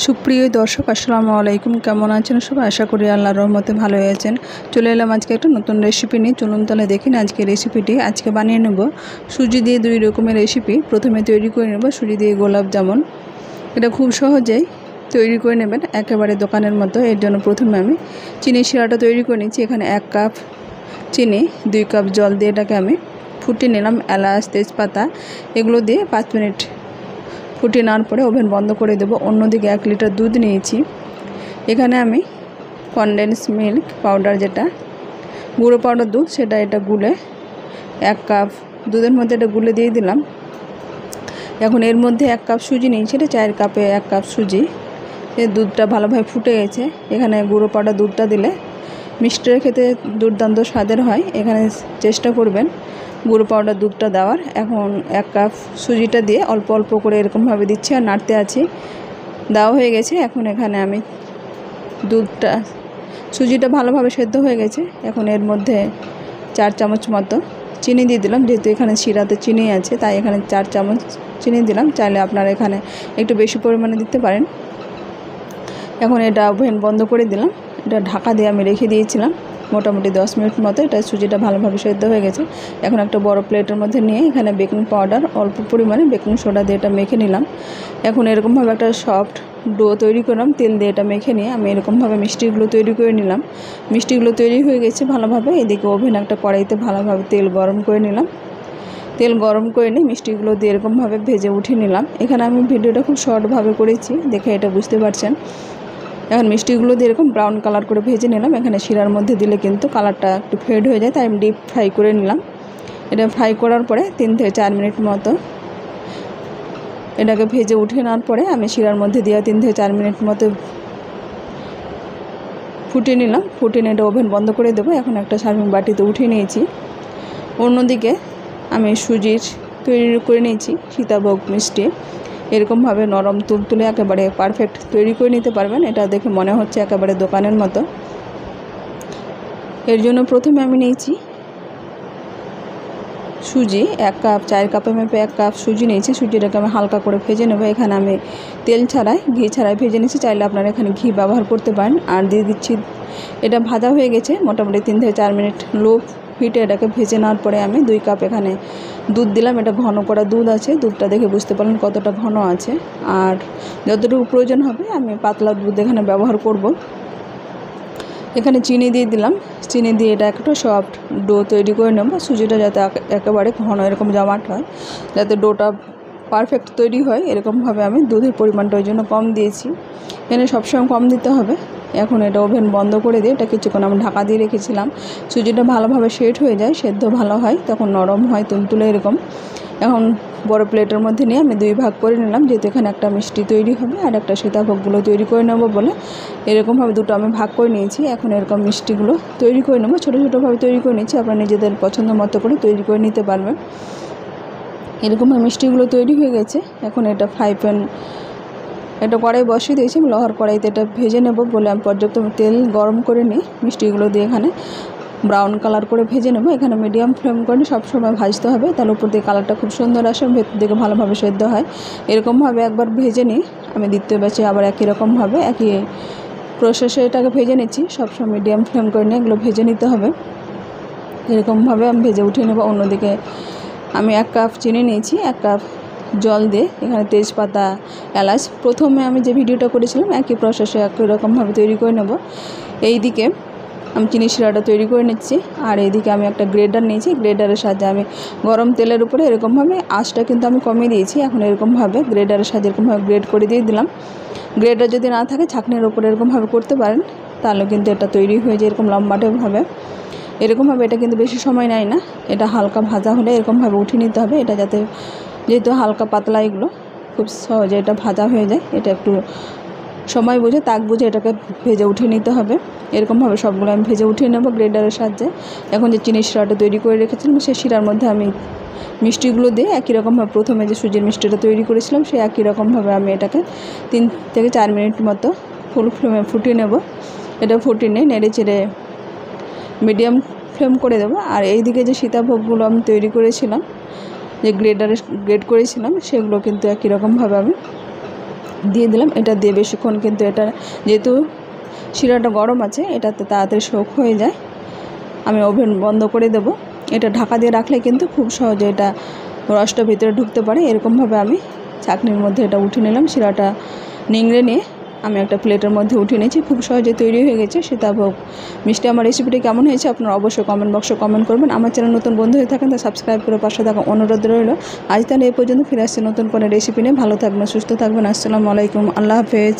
সুপ্রিয় দর্শক আসসালামু আলাইকুম, কেমন আছেন সবাই? আশা করি আল্লাহর রহমতে ভালো আছেন। চলে এলাম আজকে একটা নতুন রেসিপি নিয়ে। চলুন তাহলে দেখি আজকে রেসিপিটি। আজকে বানিয়ে নেব সুজি দিয়ে দুই রকমের রেসিপি। প্রথমে তৈরি করে নেব সুজি দিয়ে গোলাপ জামুন। এটা খুব সহজেই তৈরি করে নেবেন, একেবারে দোকানের মতো। এর জন্য প্রথমে আমি চিনি শিরাটা তৈরি করে নিচ্ছি। এখানে 1 কাপ চিনি, 2 কাপ জল দিয়ে এটাকে আমি ফুটিয়ে নিলাম। এলাচ, তেজপাতা এগুলো দিয়ে 5 মিনিট ফুটিয়ে নেওয়ার পরে ওভেন বন্ধ করে দেব। অন্যদিকে 1 লিটার দুধ নিয়েছি। এখানে আমি কনডেন্স মিল্ক পাউডার, যেটা গুঁড়ো পাউডার দুধ, এটা গুলে 1 কাপ দুধের মধ্যে এটা গুলে দিয়ে দিলাম। এখন এর মধ্যে 1 কাপ সুজি নিয়েছি, এটা 4 কাপে 1 কাপ সুজি। এই দুধটা ভালোভাবে ফুটে গেছে। এখানে গুঁড়ো পাউডার দুধটা দিলে মিষ্টিটা খেতে দুর্দান্ত স্বাদের হয়। এখানে চেষ্টা করবেন গুঁড়ো পাউডার দুধটা দেওয়ার। এখন 1 কাপ সুজিটা দিয়ে অল্প অল্প করে এরকমভাবে দিচ্ছি আর নাড়তে আছি। দেওয়া হয়ে গেছে। এখন এখানে আমি সুজিটা ভালোভাবে সেদ্ধ হয়ে গেছে। এখন এর মধ্যে 4 চামচ মতো চিনি দিয়ে দিলাম। যেহেতু এখানে শিরাতে চিনি আছে, তাই এখানে 4 চামচ চিনি দিলাম। চাইলে আপনারা এখানে একটু বেশি পরিমাণে দিতে পারেন। এখন এটা ওভেন বন্ধ করে দিলাম। এটা ঢাকা দিয়ে আমি রেখে দিয়েছিলাম মোটামুটি 10 মিনিট মতো। এটা সুজিটা ভালোভাবে সেদ্ধ হয়ে গেছে। এখন একটা বড় প্লেটের মধ্যে নিয়ে এখানে বেকিং পাউডার, অল্প পরিমাণে বেকিং সোডা দিয়ে এটা মেখে নিলাম। এখন এরকমভাবে একটা সফট ডো তৈরি করলাম। তেল দিয়ে এটা মেখে নিয়ে আমি এরকমভাবে মিষ্টিগুলো তৈরি করে নিলাম। মিষ্টিগুলো তৈরি হয়ে গেছে ভালোভাবে। এদিকে ওভেন একটা কড়াইতে ভালোভাবে তেল গরম করে নিলাম। তেল গরম করে নিয়ে মিষ্টিগুলো দিয়ে এরকমভাবে ভেজে উঠিয়ে নিলাম। এখানে আমি ভিডিওটা খুব শর্টভাবে করেছি, দেখে এটা বুঝতে পারছেন। এখন মিষ্টিগুলো দিয়ে এরকম ব্রাউন কালার করে ভেজে নিলাম। এখানে শিরার মধ্যে দিলে কিন্তু কালারটা একটু ফেড হয়ে যায়, তাই আমি ডিপ ফ্রাই করে নিলাম। এটা ফ্রাই করার পরে 3 থেকে 4 মিনিট মতো এটাকে ভেজে উঠিয়ে নেওয়ার পরে আমি শিরার মধ্যে দিয়ে 3 থেকে 4 মিনিট মতো ফুটিয়ে নিলাম। ফুটিয়ে নিয়ে এটা ওভেন বন্ধ করে দেবো। এখন একটা সার্ভিং বাটিতে উঠিয়ে নিয়েছি। অন্যদিকে আমি সুজির তৈরি করে নিয়েছি সীতাভোগ মিষ্টি। এরকমভাবে নরম তুলতুলে একেবারে পারফেক্ট তৈরি করে নিতে পারবেন। এটা দেখে মনে হচ্ছে একেবারে দোকানের মতো। এর জন্য প্রথমে আমি নিয়েছি সুজি 1 কাপ, 4 কাপে মেপে 1 কাপ সুজি নিয়েছি। সুজিটাকে আমি হালকা করে ভেজে নেব। এখানে আমি তেল ছাড়াই, ঘি ছাড়াই ভেজে নিয়েছি। চাইলে আপনারা এখানে ঘি ব্যবহার করতে পারেন। আর দিয়ে দিচ্ছি, এটা ভাজা হয়ে গেছে মোটামুটি 3 থেকে 4 মিনিট লো হিটে এটাকে ভেজে নেওয়ার পরে আমি 2 কাপ এখানে দুধ দিলাম। এটা ঘন করা দুধ আছে। দুধটা দেখে বুঝতে পারলেন কতটা ঘন আছে। আর যতটুকু প্রয়োজন হবে আমি পাতলা দুধ এখানে ব্যবহার করব। এখানে চিনি দিয়ে দিলাম। চিনি দিয়ে এটা একটা সফট ডো তৈরি করে নেব। সুজিটা যাতে একেবারে ঘন এরকম জমাট হয়, যাতে ডোটা পারফেক্ট তৈরি হয়, এরকমভাবে আমি দুধের পরিমাণটা ওই জন্য কম দিয়েছি। এখানে সবসময় কম দিতে হবে। এখন এটা ওভেন বন্ধ করে দিয়ে এটা কিছুক্ষণ আমি ঢাকা দিয়ে রেখেছিলাম। সুজিটা ভালোভাবে সেট হয়ে যায়, সেদ্ধ ভালো হয়, তখন নরম হয় তুলতুলে এরকম। এখন বড় প্লেটের মধ্যে নিয়ে আমি 2 ভাগ করে নিলাম, যেহেতু এখানে একটা মিষ্টি তৈরি হবে আর একটা সীতাভোগগুলো তৈরি করে নেব বলে এরকমভাবে দুটো আমি ভাগ করে নিয়েছি। এখন এরকম মিষ্টিগুলো তৈরি করে নেব। ছোটো ছোটোভাবে তৈরি করে নিচ্ছি, আপনারা নিজেদের পছন্দ মতো করে তৈরি করে নিতে পারবেন। এরকমভাবে মিষ্টিগুলো তৈরি হয়ে গেছে। এখন এটা ফ্রাই প্যান, এটা কড়াই বসিয়ে দিয়েছি। আমি লোহার কড়াইতে এটা ভেজে নেব বলে আমি পর্যাপ্ত তেল গরম করে নিই। মিষ্টিগুলো দিয়ে এখানে ব্রাউন কালার করে ভেজে নেব। এখানে মিডিয়াম ফ্লেম করে সবসময় ভাজতে হবে, তাহলে উপর দিয়ে কালারটা খুব সুন্দর আসে, ভেতর দিকে ভালোভাবে সেদ্ধ হয়। এরকমভাবে একবার ভেজে নিই। আমি দ্বিতীয় ব্যাচে আবার একই রকমভাবে একই প্রসেসে এটাকে ভেজে নিচ্ছি। সবসময় মিডিয়াম ফ্লেম করে নিয়ে এগুলো ভেজে নিতে হবে। এরকমভাবে আমি ভেজে উঠিয়ে নেব। অন্যদিকে আমি 1 কাপ চিনি নিয়েছি। 1 কাপ জল দিয়ে এখানে তেজপাতা, এলাচ, প্রথমে আমি যে ভিডিওটা করেছিলাম একই প্রসেসে একই রকমভাবে তৈরি করে নেব। এইদিকে আমি চিনি শিরাটা তৈরি করে নিচ্ছি। আর এইদিকে আমি একটা গ্রেডার নিয়েছি। গ্রেডারের সাহায্যে আমি গরম তেলের উপরে এরকমভাবে আঁচটা কিন্তু আমি কমিয়ে দিয়েছি। এখন এরকমভাবে গ্রেডারের সাহায্যে এরকমভাবে গ্রেড করে দিয়ে দিলাম। গ্রেডার যদি না থাকে ছাঁকনির উপরে এরকমভাবে করতে পারেন, তাহলে কিন্তু এটা তৈরি হয়ে যায় এরকম লম্বাটেভাবে। এরকমভাবে এটা কিন্তু বেশি সময় নেয় না। এটা হালকা ভাজা হলে এরকমভাবে উঠিয়ে নিতে হবে। এটা যাতে, যেহেতু হালকা পাতলা, এগুলো খুব সহজে এটা ভাজা হয়ে যায়। এটা একটু সময় বুঝে, তাক বুঝে এটাকে ভেজে উঠিয়ে নিতে হবে। এরকমভাবে সবগুলো আমি ভেজে উঠিয়ে নেব গ্রেডারের সাহায্যে। এখন যে চিনি শিরাটা তৈরি করে রেখেছিলাম সেই শিরার মধ্যে আমি মিষ্টিগুলো দিয়ে একই রকমভাবে প্রথমে যে সুজির মিষ্টিটা তৈরি করেছিলাম সেই একই রকমভাবে আমি এটাকে 3 থেকে 4 মিনিট মতো ফুল ফ্লেমে ফুটিয়ে নেব। এটা ফুটিয়ে নিয়ে নেড়ে চেড়ে মিডিয়াম ফ্লেম করে দেবো। আর এইদিকে যে সীতাভোগগুলো আমি তৈরি করেছিলাম, যে গ্রেড করেছিলাম, সেগুলো কিন্তু একই রকমভাবে আমি দিয়ে দিলাম। এটা দিয়ে বেশিক্ষণ কিন্তু এটা যেহেতু শিরাটা গরম আছে এটাতে তাড়াতাড়ি শোক হয়ে যায়। আমি ওভেন বন্ধ করে দেব। এটা ঢাকা দিয়ে রাখলে কিন্তু খুব সহজে এটা রসটা ভিতরে ঢুকতে পারে। এরকমভাবে আমি ছাঁকনির মধ্যে এটা উঠিয়ে নিলাম। শিরাটা নিংড়ে নিয়ে আমি একটা প্লেটের মধ্যে উঠিয়ে নিয়েছি। খুব সহজে তৈরি হয়ে গেছে সীতাভোগ মিষ্টি। আমার রেসিপিটি কেমন হয়েছে আপনারা অবশ্যই কমেন্ট বক্সে কমেন্ট করবেন। আমার চ্যানেল নতুন বন্ধু হয়ে থাকেন তা সাবস্ক্রাইব করে পাশে থাকা অনুরোধ রইল। আজ তাহলে এই পর্যন্ত, ফিরে আসছি নতুন কোনো রেসিপি নিয়ে। ভালো থাকবেন, সুস্থ থাকবেন। আসসালামু আলাইকুম, আল্লাহ হাফেজ।